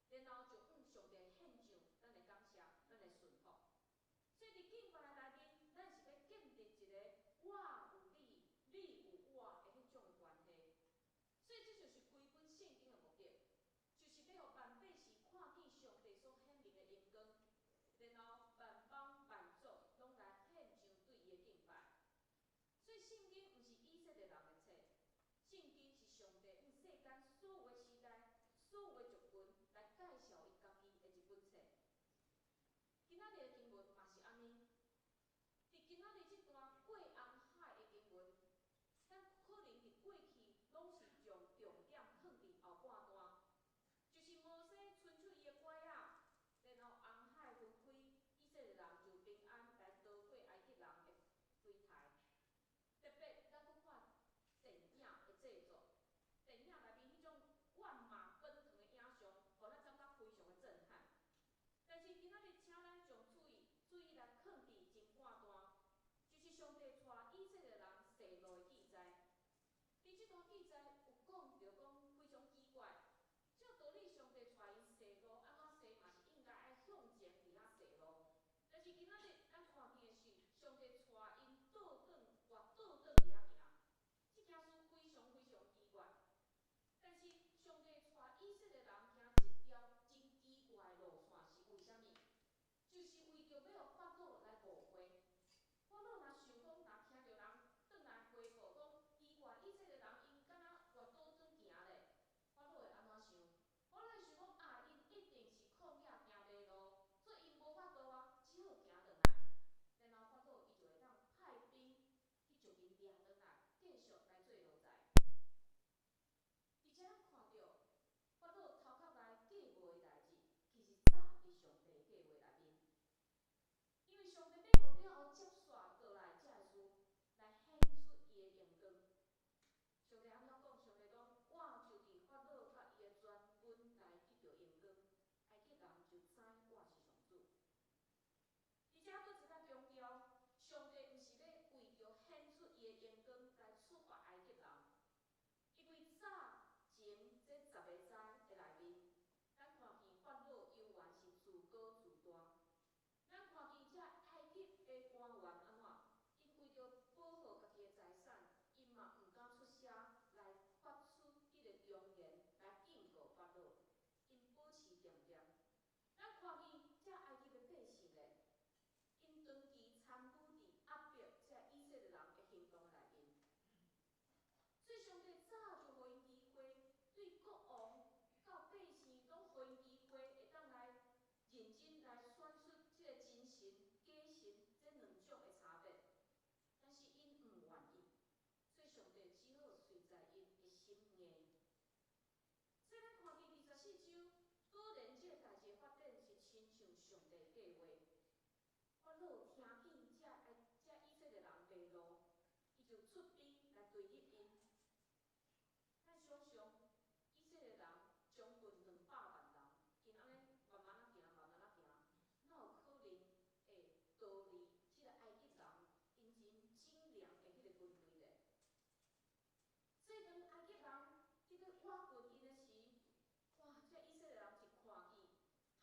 然后就上帝献上咱的感谢，咱的顺服。所以伫敬拜的内面，咱是要建立一个我有你，你有我的迄种的关系。所以这就是规本圣经的目的，就是要互万百姓看见上帝所显明的荣光，然后万邦万族拢来献上对伊的敬拜。所以圣经毋是以色列人的册，圣经是上帝向世间所有的时代、所有的族群来介绍伊家己的一本册。今仔日的经文嘛是安尼，伫今仔日即段过红海的经文，咱可能伫过去拢是将重点放伫后半段，就是摩西伸出伊的拐仔，然后红海分开，以色列人就平安来逃过埃及人的追杀。特别咱搁看电影的制作，电影内面迄种万马奔腾的影像，互咱感觉非常的震撼。但是今仔日，请咱将注意来放伫前半段，就是上帝带以色列人西路的记载。伫即段记载有讲着讲非常奇怪，照道理上帝带因西路安怎西嘛是应该爱向前伫遐西路，但是今仔日咱看见的是上帝带因倒转伫遐行，即件事非常非常奇怪。但是上帝带以色列人行即条真奇怪的路线是为虾米？就是为着要互法老来误会。法老若想讲，若听着人转来回报讲，奇怪，以色列人因敢若越倒转行咧，法老会安怎想？法老会想讲啊，因一定是旷野行袂路，所以因无法度啊，只好行转来。然后法老伊就会当派兵去将因掠转来，继续来做奴才。而且咱看到法老头壳内计划的代志，其实早伫上帝的计划内面。因为上帝要互了后接续过来这个事，来显出伊的荣光。上帝安怎讲？上帝讲，我就伫法老甲伊的全军来得到荣光，埃及人就知我是上主。而且搁一较重要，上帝毋是要为着显出伊的荣光来处罚埃及人，因为早前这10个灾的内面，咱看见法老犹原是自高自大。咱看见这埃及的官员安怎？因为着保护家己的财产，因嘛毋敢出声来发出迄个忠言来警告法老，因保持定定。咱看见这埃及的百姓咧，因长期参与伫压迫这以色列人的行动内面，所以上帝早就互因机会，对国王到百姓拢互因机会，会当来认真来选出即个真神、假神这两种的差别。但是因毋愿意，所以上帝只好随在因的心硬。所以咱看见24章，果然这个代志发展是亲像上帝的计划。法老听见这以色列人迷路，伊就出兵来对立因。咱想想，以色列人将近200万人，因安尼慢慢仔行，慢慢仔行，哪有可能会逃离即个埃及人因真精良的迄个军队咧？所以当埃及人伫咧挖掘因的时，哇！这以色列人一看见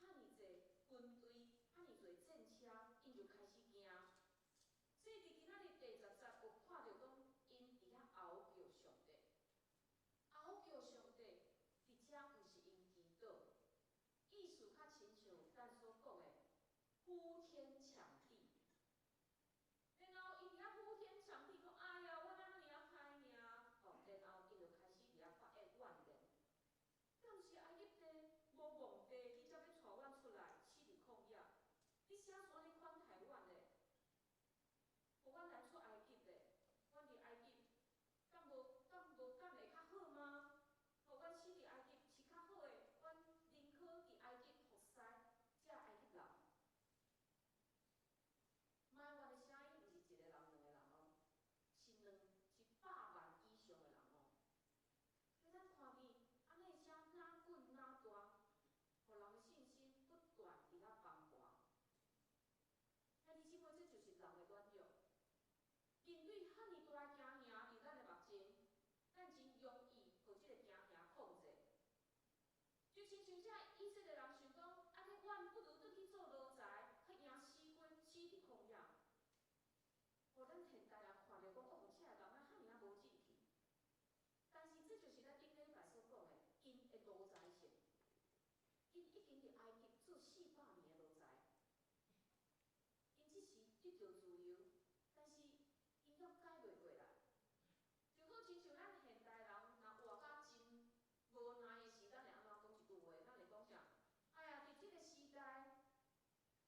遐尼济军队，遐尼济战车，因就开始惊。所以伫今仔日第10节有看到讲，因伫遐熬叫上帝，熬叫上帝，伫遮毋是因祈祷，意思较亲像咱所讲的呼天抢地。然后因伫遐呼天抢地，讲哎呀，我咱安尼啊歹命，吼，然后因就开始伫遐发怨言。敢是埃及地无皇帝，你才要带阮出来死伫旷野？你啥时阵款待阮咧？互阮来出埃及咧？阮伫埃及，敢无敢会较好吗？互阮死伫埃及是较好诶，阮宁可伫埃及服侍这埃及人。埋怨的声音毋是一个人、2个人哦，是100万以上的人哦。所以咱看见安尼声哪滚哪大，互人的信心不断伫遐崩盘。兄弟姊妹，这就是人的软弱。面对遐尼大的惊吓伫咱的目前，咱真容易互即个惊吓控制。就亲像这以色列人互咱现代人看着讲，哦，遮个人啊，遐尔啊无志气。但是这就是咱顶礼拜所讲的，因的奴才性。因已经伫埃及做400年的奴才，因即时得到自由，但是因还改袂过来。就好亲像咱现代人，若活甲真无奈的时，咱会安怎讲一句话？咱会讲啥？哎呀，伫即个时代，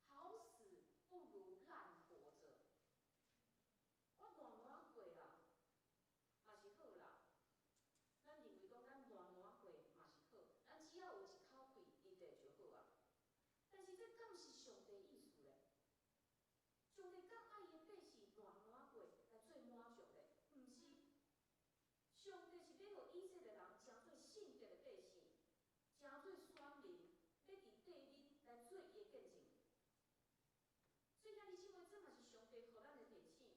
好死不如烂活着。我慢慢过啦，嘛是好啦。咱认为讲咱慢慢过嘛是好，咱只要有一口气，一地就好啊。但是这敢是上帝意思咧？上帝敢爱伊的百姓慢慢过来做满足咧？毋是。上帝是要互以色列人成做圣洁的百姓，成做选民，要伫地里来做伊的见证。所以兄弟姊妹，这嘛是上帝互咱的提醒。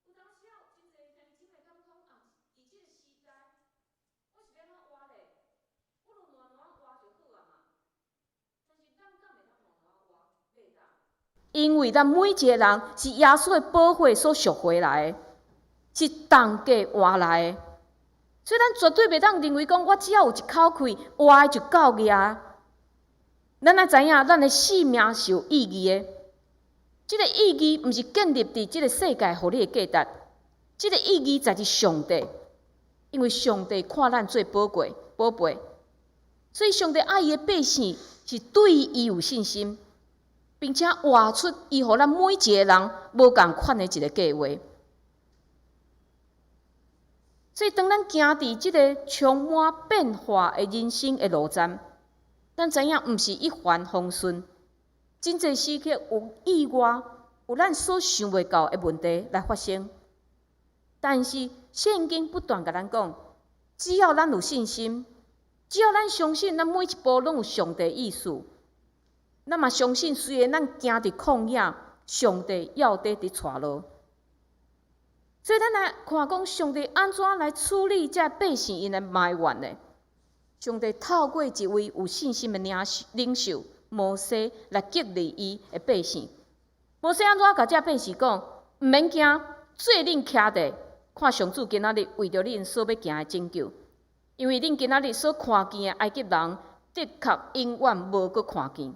有当时啊，真侪兄弟姊妹敢讲啊，伫即个时代，我是要安怎活咧？我就慢慢活就好啊嘛。但是咱敢会当慢慢活？袂当。因为咱每一个人是耶稣的宝血所赎回来的。是同价换来的，所以咱绝对袂当认为讲，我只要有一口气，活的就够个。咱爱知影，咱的性命是有意义的。这个意义毋是建立伫这个世界互你的价值，这个意义在于上帝，因为上帝看咱做宝贵、宝贝，所以上帝爱伊的百姓是对伊有信心，并且活出伊互咱每一个人无共款的一个计划。所以，当咱行伫即个充满变化的人生的路站，咱知影毋是一帆风顺，真侪时刻有意外，有咱所想袂到的问题来发生。但是圣经不断甲咱讲，只要咱有信心，只要咱相信咱每一步拢有上帝意思，咱嘛相信虽然咱行伫旷野，上帝要得伫带路。所以，咱来看讲上帝安怎来处理这百姓因的埋怨呢？上帝透过一位有信心的领袖摩西来激励伊的百姓。摩西安怎甲这百姓讲？毋免惊，做恁徛地，看上主今仔日为着恁所要行的拯救，因为恁今仔日所看见的埃及人，的确永远无阁看见。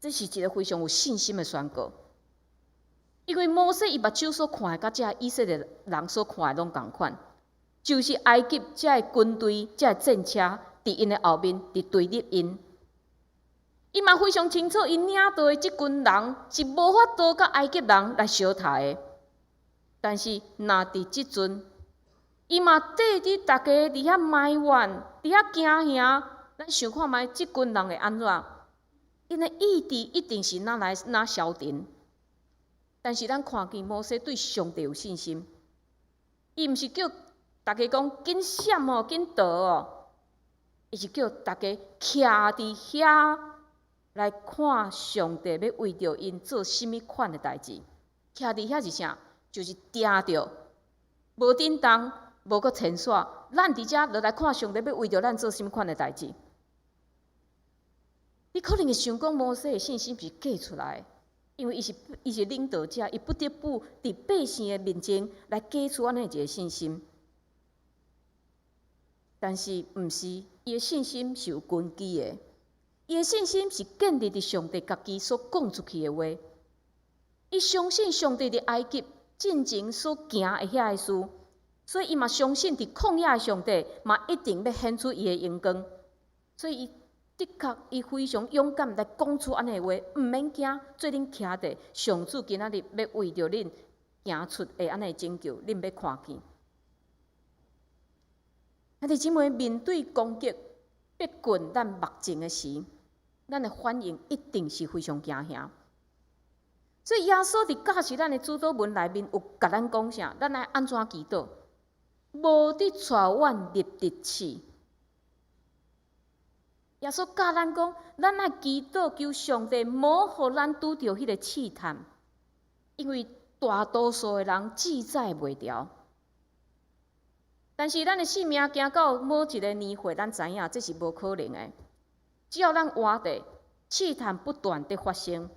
这是一个非常有信心的宣告。因为摩西伊目睭所看的，甲遮以色列人所看的拢共款，就是埃及遮的军队、遮的战车伫因的后面伫对立因。伊嘛非常清楚，因领导的即群人是无法度甲埃及人来相杀的。但是，若伫即阵，伊嘛缀伫大家伫遐埋怨、伫遐惊吓，咱想看觅即群人会安怎？因的意志一定是哪消停。但是咱看见摩西对上帝有信心，伊毋是叫大家讲紧闪哦、紧逃哦，伊是叫大家徛伫遐来看上帝要为着因做甚物款的代志。徛伫遐是啥？就是定着，无震动，无阁牵线，咱伫遮落来看上帝要为着咱做甚物款的代志。你可能会想讲，摩西的信心是假出来的。因为伊是领导者，伊不得不伫百姓的面前来假出安尼一个信心。但是毋是，伊的信心是有根基的，伊的信心是建立伫上帝家己所讲出去的话。伊相信上帝伫埃及进前所行的遐个事，所以伊嘛相信伫旷野的上帝嘛一定要显出伊的荣光。所以的确，伊非常勇敢来讲出安尼话，毋免惊，做恁徛地，上主今仔日要为着恁行出的安尼拯救，恁要看见。兄弟姊妹，面对攻击逼近咱目前的时，咱的反应一定是非常惊吓。所以耶稣伫教示咱的主祷文内面有甲咱讲啥？咱爱安怎祈祷？无伫带阮入敌试。耶稣教咱讲，咱爱祈祷求上帝，莫互咱拄着迄个试探，因为大多数的人记载袂牢。但是咱的性命行到某一个年岁，咱知影这是无可能的。只要咱活着，试探不断地发生，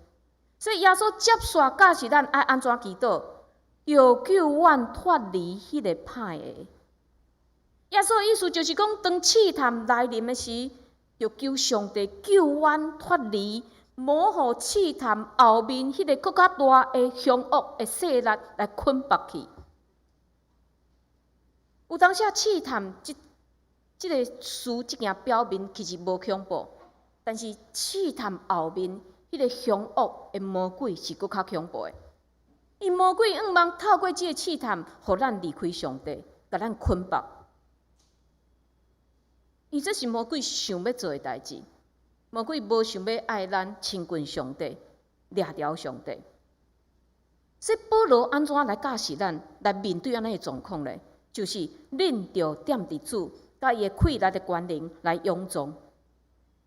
所以耶稣接续教示咱爱安怎祈祷，要救阮脱离迄个歹的。耶稣意思就是讲，当试探来临的时，要求上帝救阮脱离，无互试探后面迄个更较大的凶恶的势力来捆绑去。有当时试探即个事，即件表面其实无恐怖，但是试探后面迄个凶恶的魔鬼是更较恐怖的。因魔鬼望透过即个试探，互咱离开上帝，甲咱捆绑。伊这是魔鬼想要做的代志。魔鬼无想要爱咱亲近上帝，掠条上帝。所以保罗安怎来教示咱来面对安尼的状况呢？就是恁着踮伫主甲伊的气力的关联来勇壮。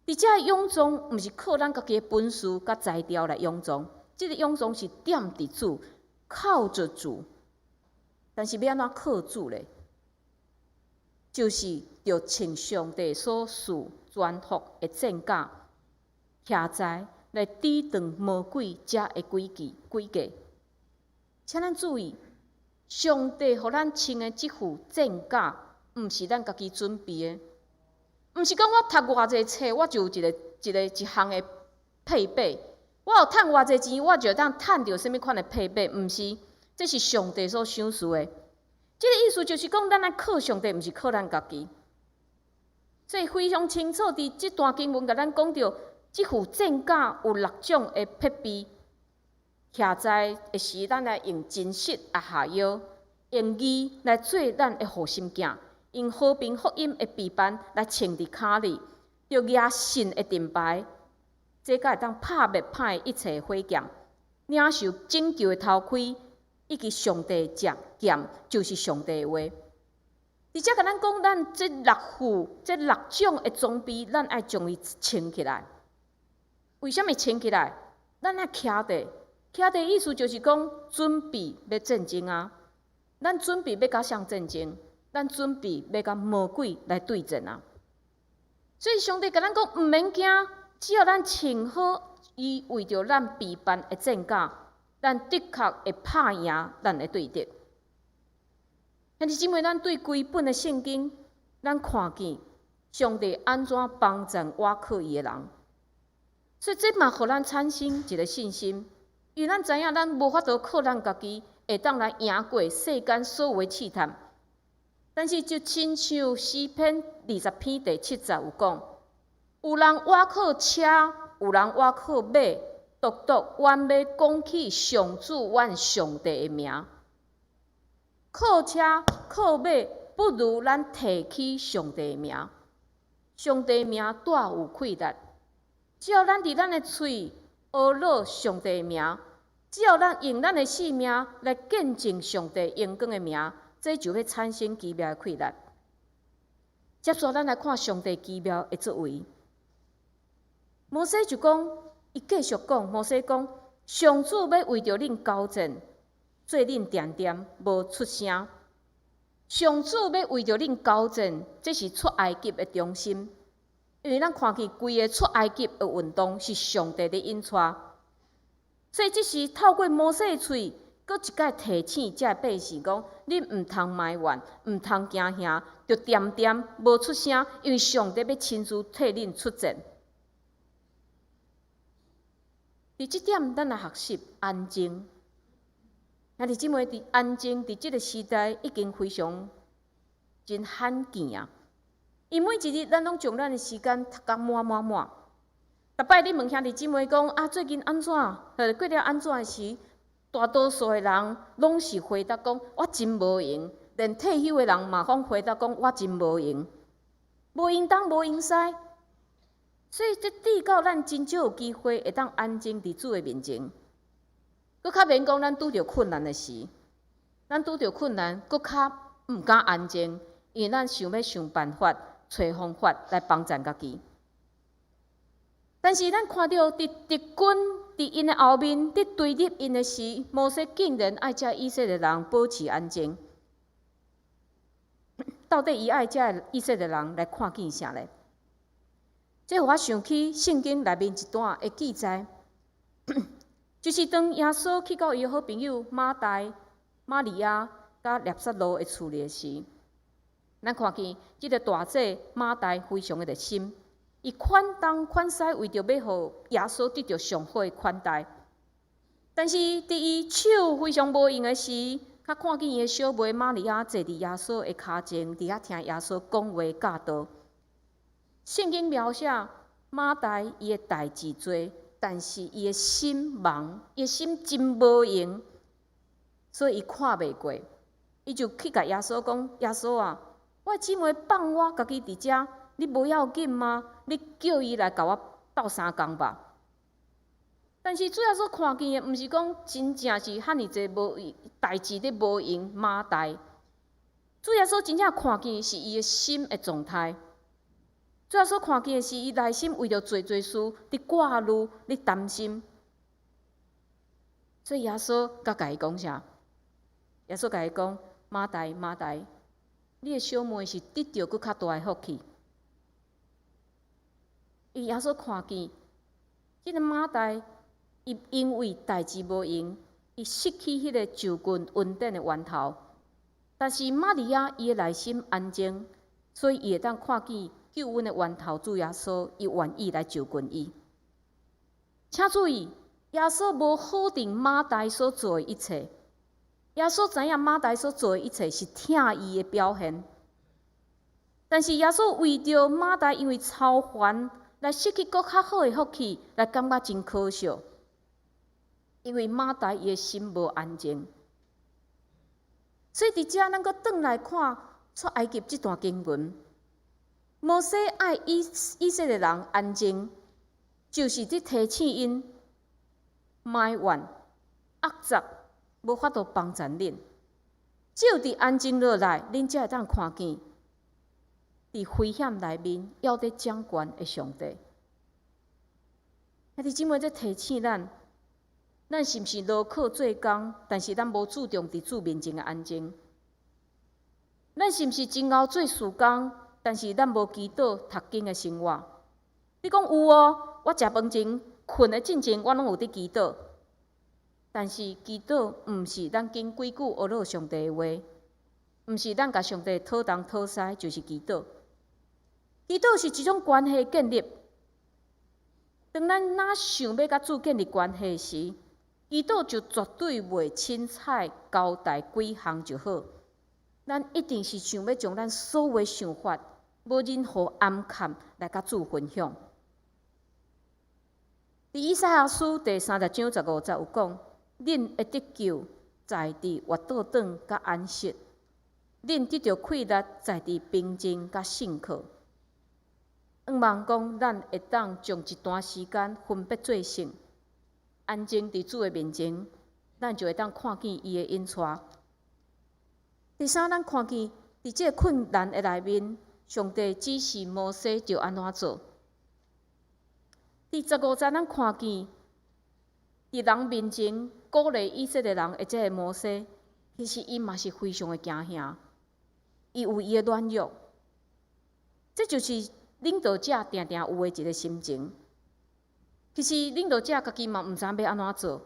而且勇壮毋是靠咱家己的本事甲才调来勇壮，即个勇壮是踮伫主，靠着主。但是要安怎靠主呢？就是着穿上帝所赐全福的战甲，徛在来抵挡魔鬼遮的诡计。请咱注意，上帝互咱穿的即副战甲，毋是咱家己准备的，毋是讲我读偌济册，我就有一项的配备，我有趁偌济钱，我就当趁到什物款的配备，毋是，这是上帝所赏赐的。即个意思就是讲，咱来靠上帝，毋是靠咱家己。所以非常清楚，伫即段经文甲咱讲到，即副战甲有6种的配备，徛在的是咱来用真实来下药，用义来做咱的护心镜，用和平福音的臂膀来穿伫骹里，着举信的盾牌，这才会当拍灭歹一切火剑，领受拯救的头盔。以及上帝剑就是上帝的话，而且甲咱讲，咱这6种的装备，咱爱将伊穿起来。为什么穿起来？咱爱徛地意思就是讲，准备要战争啊！咱准备要甲谁战争？咱准备要甲魔鬼来对阵啊！所以上帝甲咱讲，毋免惊，只要咱穿好伊为着咱备办的战甲。咱的确会拍赢咱的对敌。但是，因为咱对规本的圣经，咱看见上帝安怎帮助倚靠伊的人，所以这嘛，互咱产生一个信心，因为咱知影咱无法度靠咱家己会当来赢过世间所有的试探。但是，就亲像诗篇20篇第7节有讲，有人倚靠车，有人倚靠马。独阮要讲起上主阮上帝的名，靠车靠马，不如咱提起上帝的名。上帝的名大有气力，只要咱伫咱的喙学落上帝的名，只要咱用咱的性命来见证上帝荣光的名，这就会产生奇妙的气力。接续咱来看上帝奇妙的作为，摩西就讲。伊继续讲，摩西讲，上主要为着恁交战，做恁点点无出声。上主要为着恁交战，这是出埃及的中心。因为咱看见规个出埃及的运动是上帝的引带，所以这是透过摩西的喙，搁一摆提醒这百姓讲：恁毋通埋怨，毋通惊吓，着点点无出声，因为上帝要亲自替恁出战。伫即点，咱来学习安静。兄弟姊妹，伫安静伫即个时代已经非常真罕见啊！因每一日咱拢将咱的时间读甲满。逐摆你问兄弟姊妹讲啊，最近安怎？过了安怎的时，大多数的人拢是回答讲我真无闲，连退休的人嘛拢回答讲我真无闲，无闲东无闲西。所以，这抵到咱真少有机会会当安静伫主的面前。搁较免讲，咱拄着困难的时，咱拄着困难，搁较毋敢安静，因为咱想要想办法、找方法来帮助家己。但是，咱看到伫敌军伫因的后面，伫对立因的时，摩西竟然爱遮以色列人保持安静。到底伊爱遮以色列人来看见啥呢？这互我想起圣经内面一段的记载，就是当耶稣去到伊好朋友马大、玛利亚甲纳撒罗的厝里时，咱看见即个大姐马大非常的热心，伊款东款西，为着要互耶稣得到上好的款待。但是伫伊手非常无用的时，较看见伊的小妹玛利亚坐伫耶稣的骹前，伫遐听耶稣讲话教导。圣经描写马大伊的代志多，但是伊的心忙，伊的心真无用，所以伊看袂过，伊就去甲耶稣讲：耶稣啊，我姊妹放我家己伫遮，你无要紧吗？你叫伊来甲我斗相共吧。但是主耶稣看见的，毋是讲真正是遐尼济无代志咧无用马大。主耶稣真正看见的是伊的心的状态。主耶稣看见的是伊内心为着做事伫挂虑、伫担心。所以耶稣甲伊讲啥？耶稣甲伊讲：马大，马大，你的小妹是得到搁较大的福气。耶稣看见即个马大，伊因为代志无用，伊失去迄个就近稳定的源头。但是玛利亚伊的内心安静，所以伊会当看见救恩的源头主耶稣，伊愿意来就近伊。请注意，耶稣无否定马大所做的一切。耶稣知影马大所做的一切是疼伊的表现，但是耶稣为着马大因为操烦来失去搁较好的福气，来感觉真可笑。因为马大伊的心无安静，所以伫遮咱搁转来看出埃及这段经文，摩西爱以色列人安静，就是伫提醒因埋怨、恶作，无法度帮助恁。只有伫安静落来，恁才会当看见伫危险内面要得掌权的上帝。兄弟姊妹，这提醒咱。咱是毋是劳苦做工，但是咱无注重伫主面前的安静？咱是毋是真熬做事工，但是咱无祈祷读经的生活？你讲有哦，我食饭前、困的进前，我拢有伫祈祷。但是祈祷毋是咱经规矩学落上帝的话，毋是咱甲上帝讨东讨西，就是祈祷。祈祷是一种关系建立。当咱哪想要甲主建立关系时，祈祷就绝对袂凊彩交代几项就好，咱一定是想要将咱所有的想法，无任何暗藏来甲主分享。伫以赛亚书第30章15节有讲：恁会得救，在伫活倒转甲安息；恁得到快乐，在伫平静甲信靠。希望讲咱会当将一段时间分别做圣。安静伫主的面前，咱就会当看见伊的引带。第三，咱看见伫这困难的内面，上帝指示摩西就安怎做。第15节，咱看见伫人面前鼓励以色列人的这个摩西，其实伊嘛是非常的惊吓，伊有伊的软弱。这就是领导者定定有的一个心情。其实领导者家己嘛毋知要安怎做，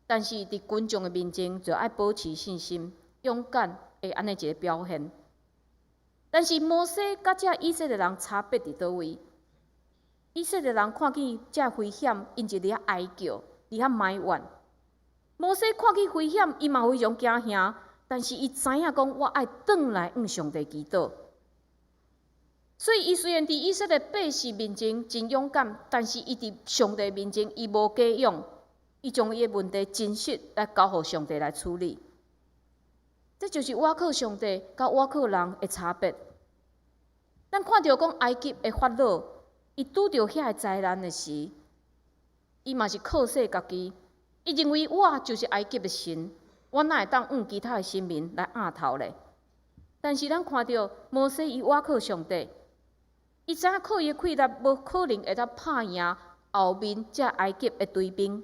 但是伫群众的面前就爱保持信心、勇敢的安尼一个表现。但是摩西甲这以色列人差别伫倒位？以色列人看见这危险，因就伫遐哀叫，伫遐埋怨。摩西看见危险，伊嘛非常惊吓，但是伊知影讲我爱转来向上帝祈祷。所以，伊虽然伫以色列百姓面前真勇敢，但是伊伫上帝面前，伊无假勇，伊将伊的问题真实来交互上帝来处理。这就是倚靠上帝甲倚靠人的差别。咱看到讲埃及的法老，伊拄着遐个灾难的时，伊嘛是靠死家己，伊认为我就是埃及的神，我哪会当用其他的神明来压头咧？但是咱看到摩西伊倚靠上帝。伊知影靠伊的气力，无可能会当拍赢后面这埃及的追兵，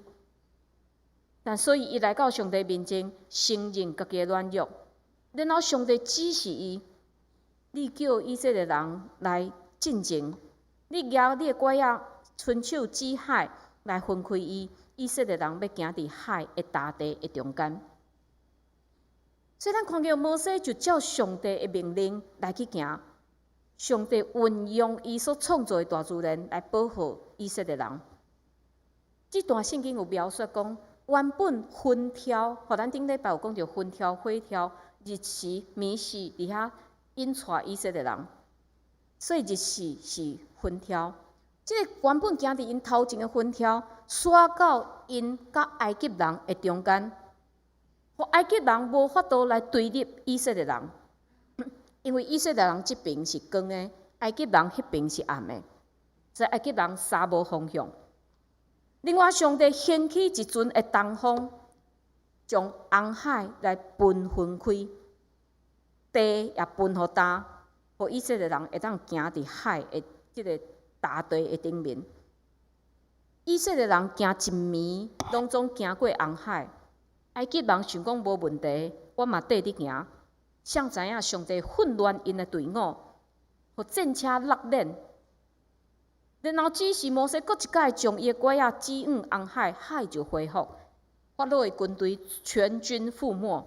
但所以伊来到上帝面前，承认家己的软弱，然后上帝指示伊：你叫以色列人来进前，你举你的拐仔，伸手指海来分开伊，以色列人要行伫海的大地的中间。所以咱看到摩西就照上帝的命令来去行，上帝运用伊所创造的大自然来保护以色列人。这段圣经有描述讲，原本风挑，互咱顶礼拜有讲到风挑、火挑、日时、暝时伫遐引带以色列人，所以日时是风挑。这个原本行伫因头前的风挑，刷到因甲埃及人的中间，互埃及人无法度来对立以色列人，因为以色列人这边是光的，埃及人迄边是暗的，所以埃及人三无方向。另外，上帝兴起一阵的东风，将红海来分开，地也分互担，互以色列人会当行伫海的即个大地的顶面。以色列人行一暝，拢总行过红海。埃及人想讲无问题，我嘛缀你行。谁知影上帝混乱因的队伍，互战车落链。然后指示摩西搁一摆将伊的拐仔指向红海，海就恢复，法老的军队全军覆没。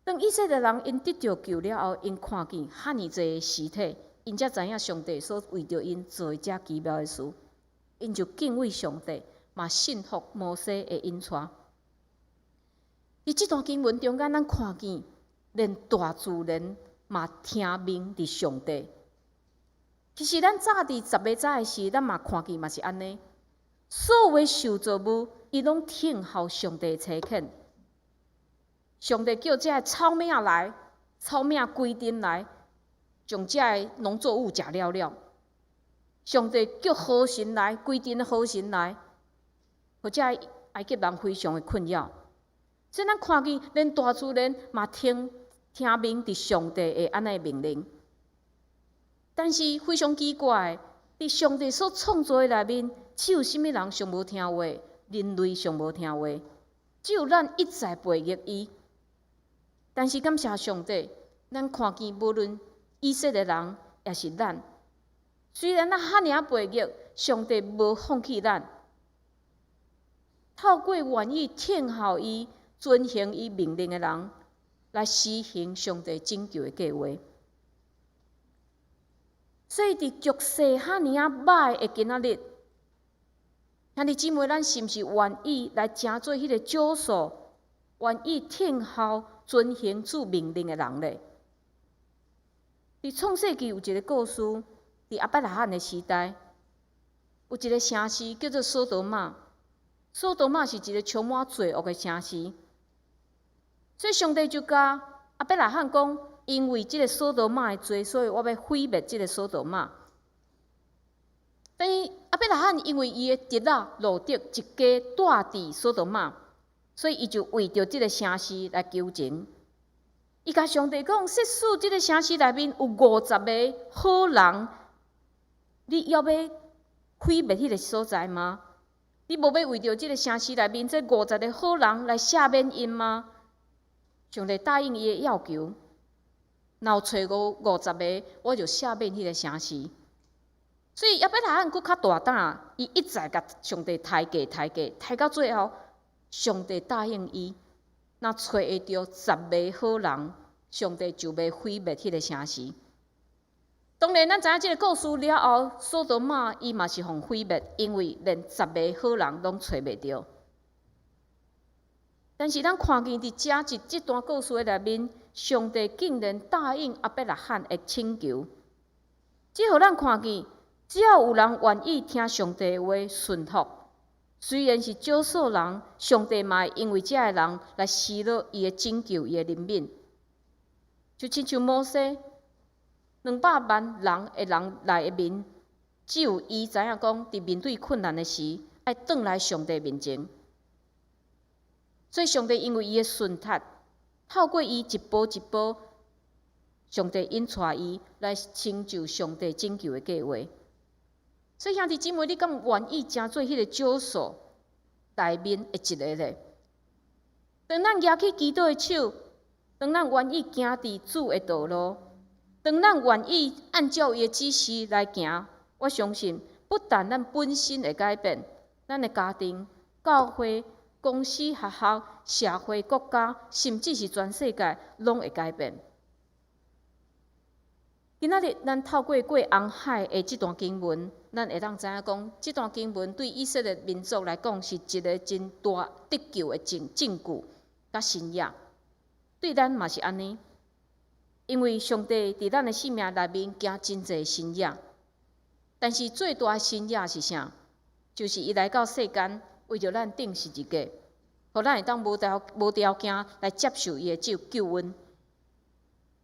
当以色列人因得到救了后，因看见遐尼济的尸体，因才知影上帝所为着因做一遮奇妙的事，因就敬畏上帝，嘛信服摩西的引带。伫这段经文中间，咱看见连大自然嘛听命伫上帝。其实咱早伫十个早的时，咱嘛看见嘛是安尼。所有的受造物，伊拢听候上帝差遣。上帝叫这个草命来，草命规定来，将这个农作物食了了。上帝叫河神来，规定的河神来，或者埃及人非常的困扰。所以咱看见，连大自然嘛听命伫上帝的安尼命令。但是非常奇怪，伫上帝所创造的内面，只有甚物人上无听话？人类上无听话，只有咱一再背逆伊。但是感谢上帝，咱看见无论以色列人也是咱，虽然咱遐尔背逆，上帝无放弃咱，透过愿意听候伊、遵行伊命令的人，来实行上帝拯救的计划。所以伫局势遐尔歹的今仔日，兄弟姊妹，咱是毋是愿意来成做迄个少数愿意听候遵行主命令的人呢？伫创世纪有一个故事，伫亚伯拉罕的时代，有一个城市叫做索多玛。索多玛是一个充满罪恶的城市，所以上帝就甲亚伯拉罕讲，因为这个索多玛的罪，所以我要毁灭这个索多玛。但是亚伯拉罕因为伊的侄仔路得一家住伫索多玛，所以伊就为着这个城市来求情。伊甲上帝讲：即使这个城市内面有50个好人，你要毁灭迄个所在吗？你无要为着这个城市内面这50个好人来赦免因吗？上帝答应伊的要求。若有找50个，我就赦免迄个城市。所以亚伯拉罕佫较大胆，伊一再甲上帝抬到最后，上帝答应伊，若找会到10个好人，上帝就要毁灭迄个城市。当然，咱知影即个故事了后，索多玛伊嘛是互毁灭，因为连10个好人拢找袂到。但是咱看见伫这段故事的内面，上帝竟然答应亚伯拉罕的请求，这互咱看见，只要有人愿意听上帝的话顺服，虽然是少数人，上帝嘛会因为这个人来施落伊的拯救伊的怜悯。就亲像摩西，200万人内面，只有伊知影讲，伫面对困难的时，爱转来上帝面前。所以上帝因为伊的顺服，透过伊一步一步，上帝引带伊来成就上帝拯救的计划。所以兄弟姊妹，你敢愿意成做迄个少数内面的一个呢？当咱举起基督的手，当咱愿意行伫主的道路，当咱愿意按照伊的指示来行，我相信不但咱本身会改变，咱的家庭、教会、公司、学校、社会、国家，甚至是全世界，拢会改变。今仔日，咱透过过红海的这段经文，咱会当知影讲，这段经文对以色列民族来讲是一个真大得救的证据甲新约。对咱嘛是安尼，因为上帝伫咱的生命内面行真济新约，但是最大的新约是啥？就是伊来到世间，为着咱定十字架，互咱会当无条件来接受伊的救恩。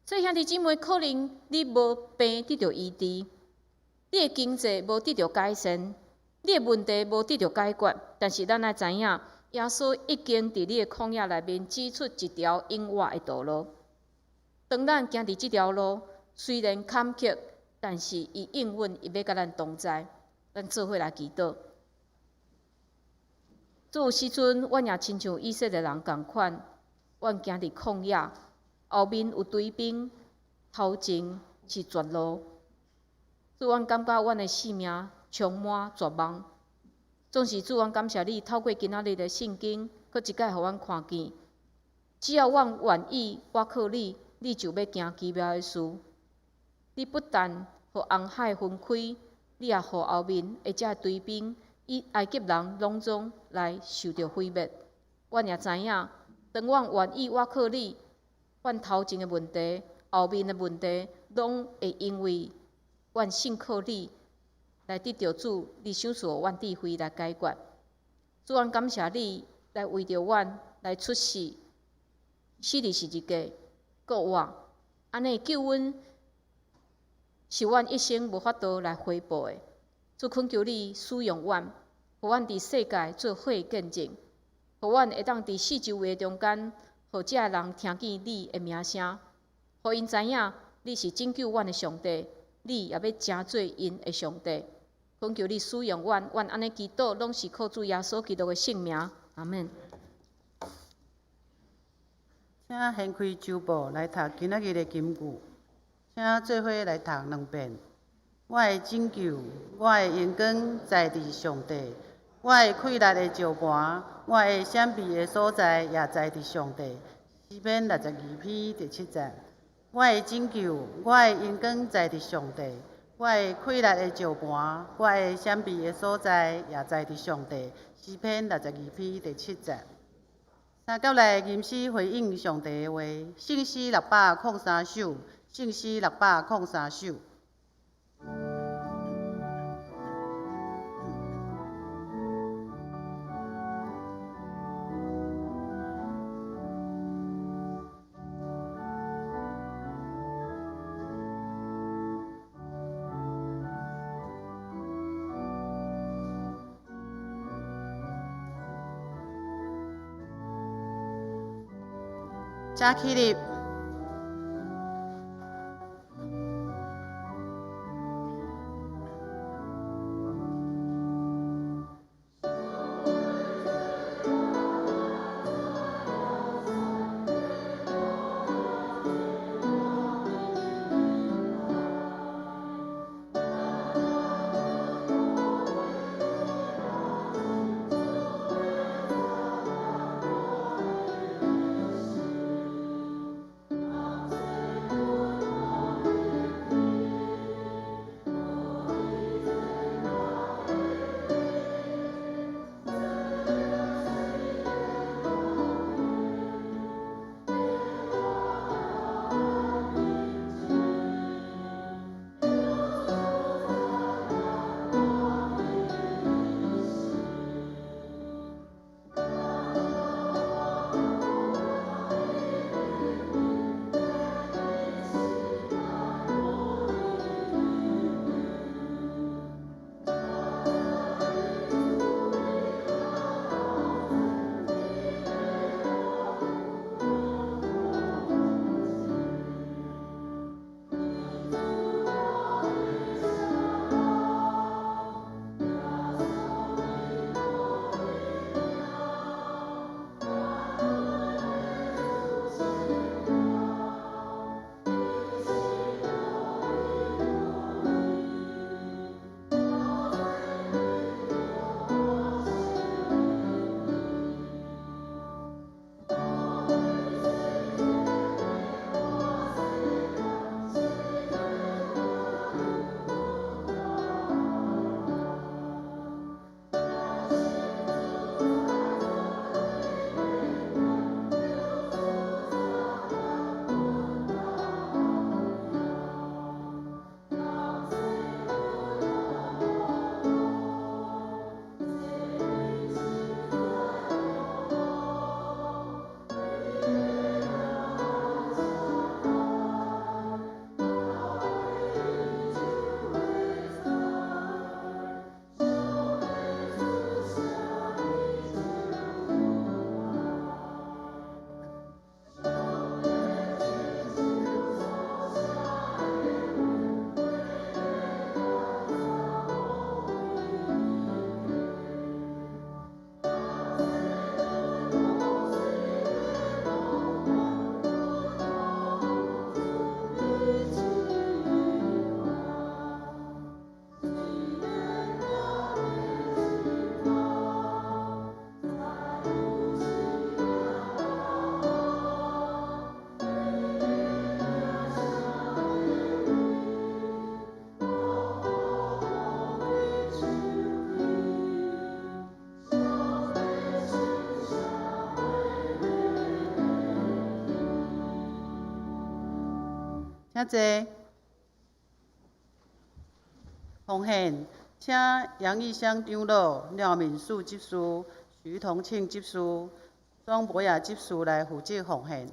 所以兄弟姊妹，可能你无病得到医治，你的经济无得到改善，你的问题无得到解决，但是咱爱知影，耶稣已经伫你的旷野内面指出一条永远的道路。当咱行伫这条路，虽然坎坷，但是伊应允，伊要甲咱同在。咱做伙来祈祷。主有时阵，阮也亲像以色列人共款，阮行伫旷野。后面有追兵，头前是绝路。主，阮感觉阮的生命充满绝望。总是主，阮感谢你，透过今仔日的圣经，搁一摆互阮看见，只要阮愿意，我靠你，你就要行奇妙的事。你不但互红海分开，你也互后面的这追兵，以埃及人拢总来受到毁灭。阮也知影，当阮愿意，我靠你。阮头前的问题、后面的问题，拢会因为阮信靠你来得到主，你赏赐阮智慧来解决。主，阮感谢你来为着阮来出世，死伫十字架，告我，安尼救恩是阮一生无法度来回报的。主，恳求你使用阮，互阮伫世界做好的见证，互阮会当伫四周围中间。互遮人听见你的名声，互因知影你是拯救阮的上帝，你也要成做因的上帝。恳求你使用阮，阮安尼祈祷，拢是靠主耶稣基督的圣名。阿门。请掀开周报来读今仔日的金句，请做伙来读2遍。我的拯救，我的荣光在伫上帝。我的溃烂的石盘，我的闪避的所在，也在伫上帝。诗篇62篇第7节。我的拯救，我的荣光在伫上帝。我的溃烂的石盘，我的闪避的所在，也在伫上帝。诗篇62篇第7节。三角内吟诗回应上帝的话，圣诗603首，圣诗603首。请起立。请坐。奉献，请杨义香长老、廖敏树执事、徐同庆执事、庄博雅执事来负责奉献。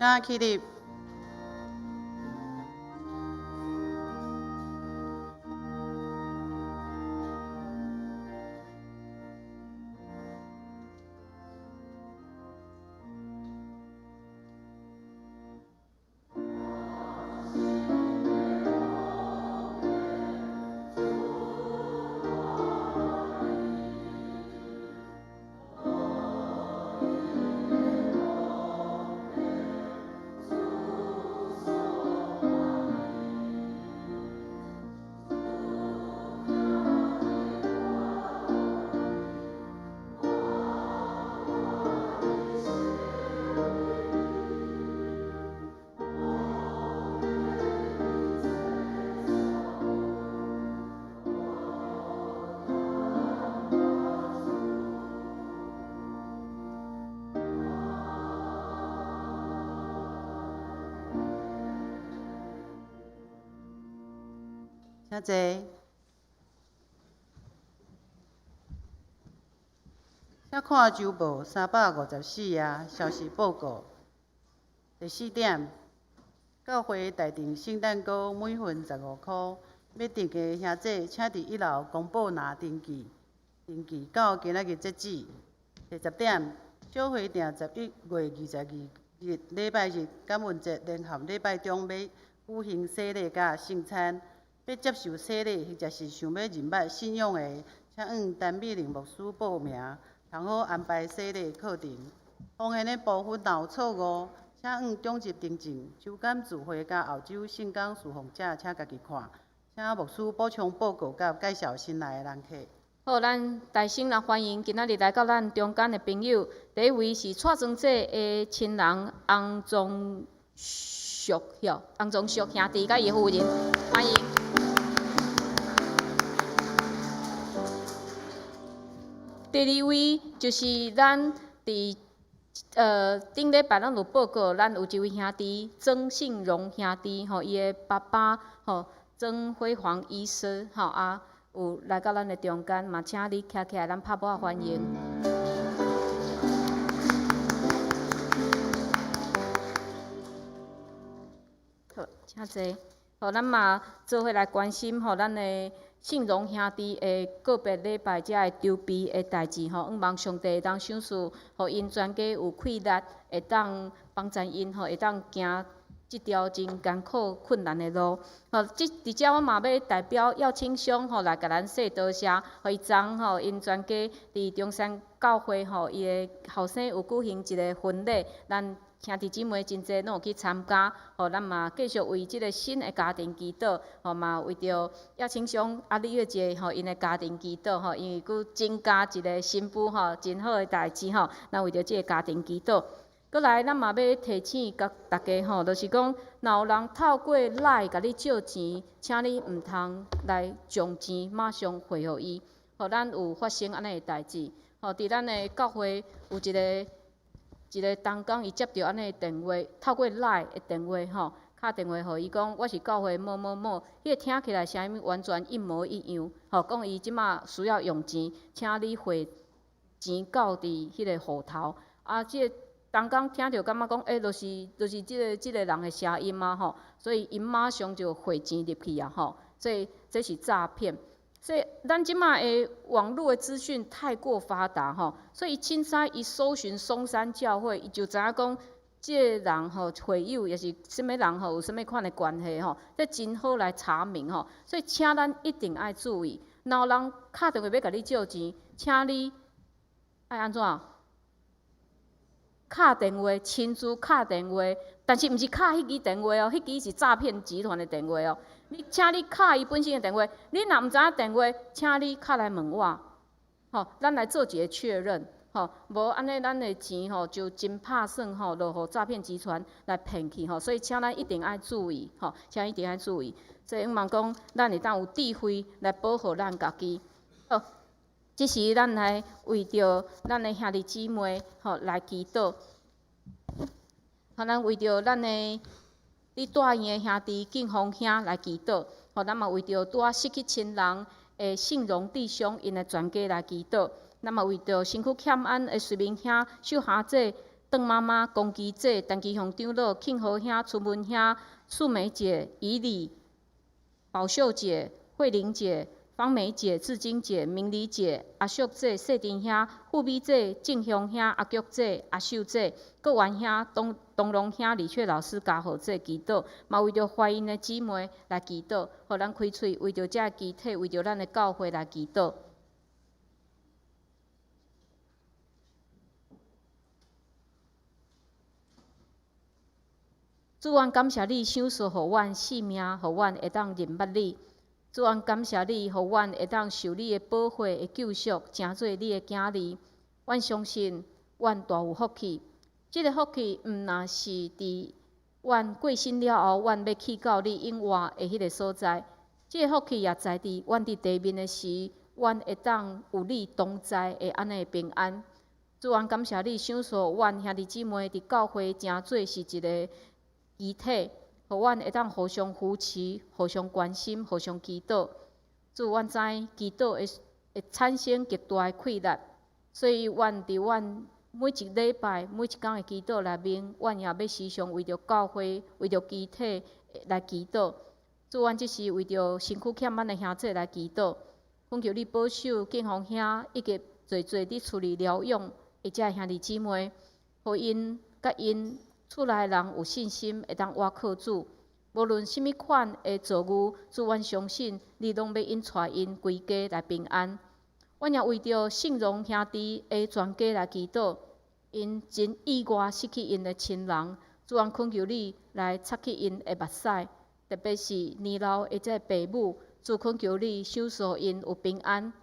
请起立。请坐。请看周报354页消息报告。第4点，教会大殿圣诞歌每份15块，要订的兄弟请伫1楼公布栏登记，登记到今仔日截止。第10点，小会定11月22日礼拜日感恩节联合礼拜中要举行洗礼甲圣餐。要接受洗礼，或者是想要认捌信仰的，请向陈美玲牧师报名，同好安排洗礼课程。奉献的部分若有错误，请向中级订正。秋感聚会甲后洲圣港侍奉者，请家己看。请牧师补充报告甲介绍新来的人客。好，咱大声来欢迎今仔日来到咱中间的朋友。第一位是蔡庄姐的亲人洪宗淑兄弟甲伊夫人，欢迎。第二位就是咱伫顶礼拜咱有报告，咱有一位兄弟曾信荣兄弟吼，伊的爸爸吼曾辉煌医师吼啊，有来到咱的中间，嘛请你徛起来，咱拍掌欢迎。好，请坐。咱嘛做伙来关心咱的信荣兄弟的个别礼拜遮的筹备的代志愿望上帝会当赏赐，互因全家有气力，会当帮助因会当行即条真艰苦困难的路。伫遮我嘛要代表耀清兄来甲咱说多谢，互伊昨因全家伫中山教会伊的后生有举行一个婚礼，咱兄弟姊妹真济拢有去参加，咱嘛继续为即个新的家庭祈祷，嘛为着耀清兄李月姐因的家庭祈祷，因为佮增加一个新妇真好的代志咱为着即个家庭祈祷。过来，咱嘛要提醒甲大家就是讲，若有人透过来甲你借钱，请你毋通来将钱马上汇互伊，咱有发生安尼的代志。伫咱的教会有一个同工，伊接到安尼的电话，透过来的电话敲电话互伊讲，我是教会某某某，迄个听起来声音完全一模一样，讲伊即马需要用钱，请你汇钱到伫迄个户头，即个同工听着感觉讲，就是即个人的声音嘛所以因马上就汇钱入去所以这是诈骗。所以咱即马的网络的资讯太过发达所以凊彩伊搜寻松山教会，伊就知影讲，即个人会友也是什物人有什物款的关系这真好来查明所以请咱一定爱注意，若有人敲电话要甲你借钱，请你爱安怎？敲电话，亲自敲电话，但是毋是敲迄支电话迄支是诈骗集团的电话请你敲伊本身的电话，你若毋知影电话，请你敲来问我，咱来做一个确认，无安尼咱的钱就真拍算落互诈骗集团来骗去所以请咱一定爱注意请一定爱注意，所以希望讲咱会当有智慧来保护咱家己。即时咱来为着咱的兄弟姊妹来祈祷，咱为着咱的你带院的兄弟敬奉兄来祈祷，咱嘛为着拄失去亲人的信荣弟兄因的全家来祈祷，咱嘛为着身躯欠安的随明兄、秀霞姐、邓妈妈、公基姐、陈基雄长老、庆和兄、春文兄、素梅姐、怡礼、宝秀姐、慧玲姐、方梅姐、志金姐、明理姐、阿淑姐、谢丁兄、富美姐、正雄兄、阿菊姐、阿秀姐、郭元兄、东龙兄、李雀老师家号姐祈祷，嘛为着怀孕的姊妹来祈祷，互咱开喙为着这集体，为着咱的教会来祈祷。主愿感谢你赏赐互阮性命，互阮会当认捌你。主愿感谢你，互阮会当受你的保护、的救赎，成做你的囝儿。阮相信，阮大有福气。即个福气，毋若是伫阮过身了后，阮要去到你以外的迄个所在。即个福气也在伫阮伫地面的时，阮会当有你同在的安尼平安。主愿感谢你赏赐阮兄弟姊妹伫教会，成做是一个集体。互阮会当互相扶持、互相关心、互相祈祷。主，阮知祈祷会产生极大的气力，所以阮伫阮每一礼拜、每一天的祈祷内面，阮也要时常为着教会、为着集体来祈祷。主，阮即是为着身躯欠咱的兄弟来祈祷，恳求你保守敬奉兄以及侪伫厝里疗养的遮兄弟姊妹，互因甲因厝内人有信心，会当倚靠主。无论甚物款的造物，主，阮相信你拢要因带因归家来平安。阮也为着信荣兄弟的全家来祈祷，因真意外失去因的亲人。主，阮恳求你来擦去因的目屎，特别是年老的这父母。主，恳求你赏赐因有平安。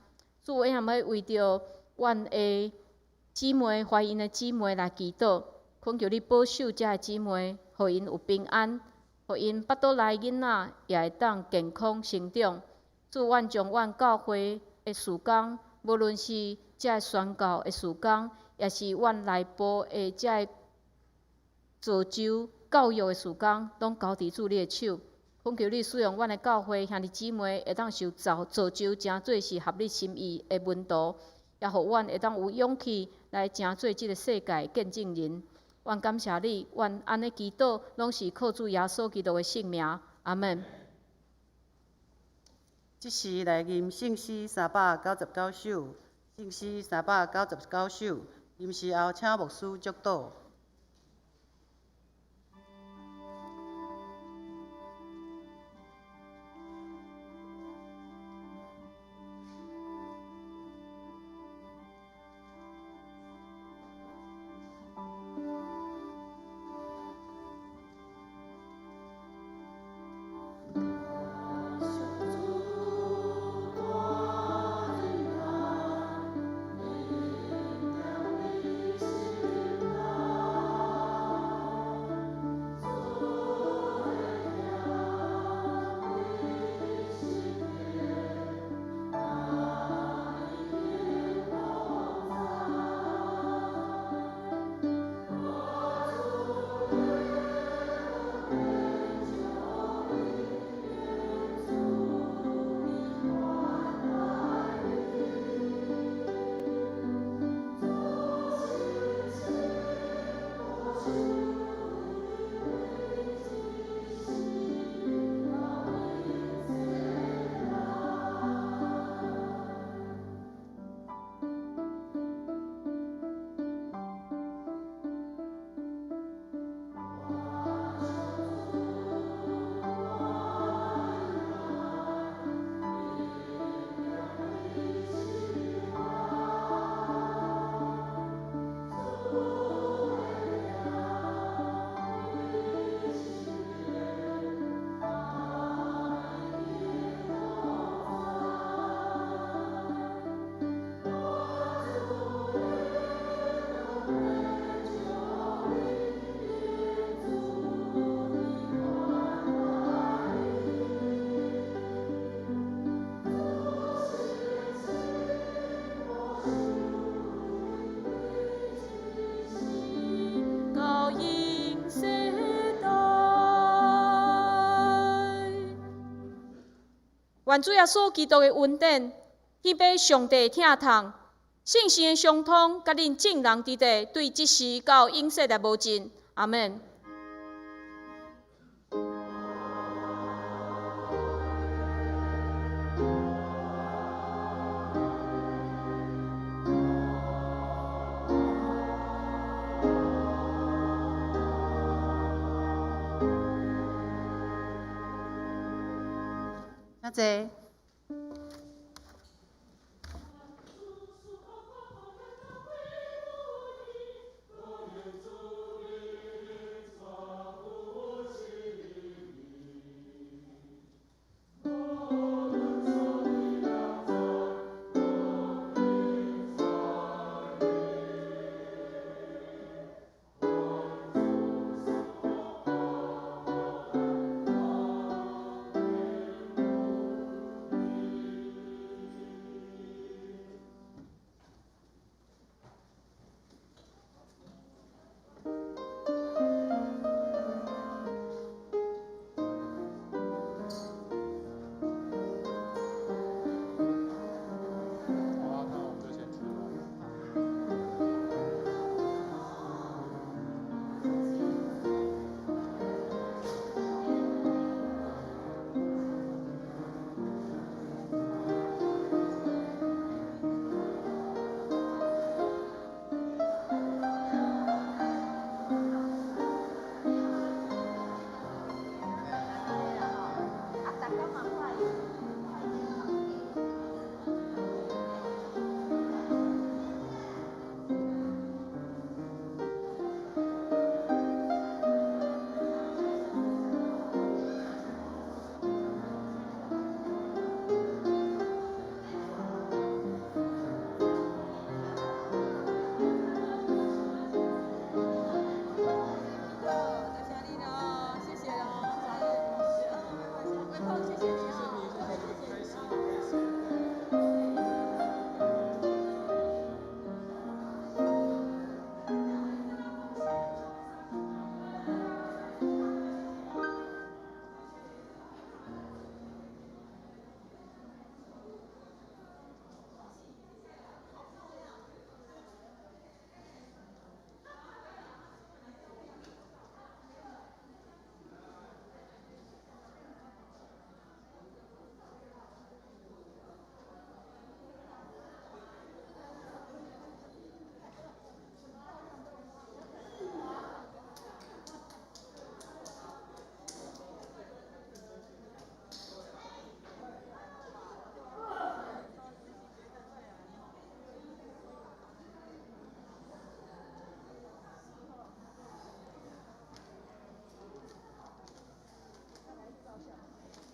主，我也要为着阮的姊妹、怀孕的姊妹来祈祷。恳求你保守遮个姊妹，互因有平安，互因腹肚内囡仔也会当健康成长。主，阮将阮教会的事工，无论是遮个宣教的事工，也是阮内部的遮个造就教育的事工，拢交伫主你的手。恳求你使用阮的教会兄弟姊妹，会当受造就，成做是合你心意的门徒，也互阮会当有勇气来成做即个世界见证人。阮感谢你，阮安尼祈祷，拢是靠主耶稣基督的圣名，阿门。即时来吟圣诗399首，圣诗399首，吟诗后请牧师祝祷。愿主耶稣基督的恩典，去被上帝疼痛，信心的相通，甲恁众人伫地，对即时到永世来无尽。阿门。请坐。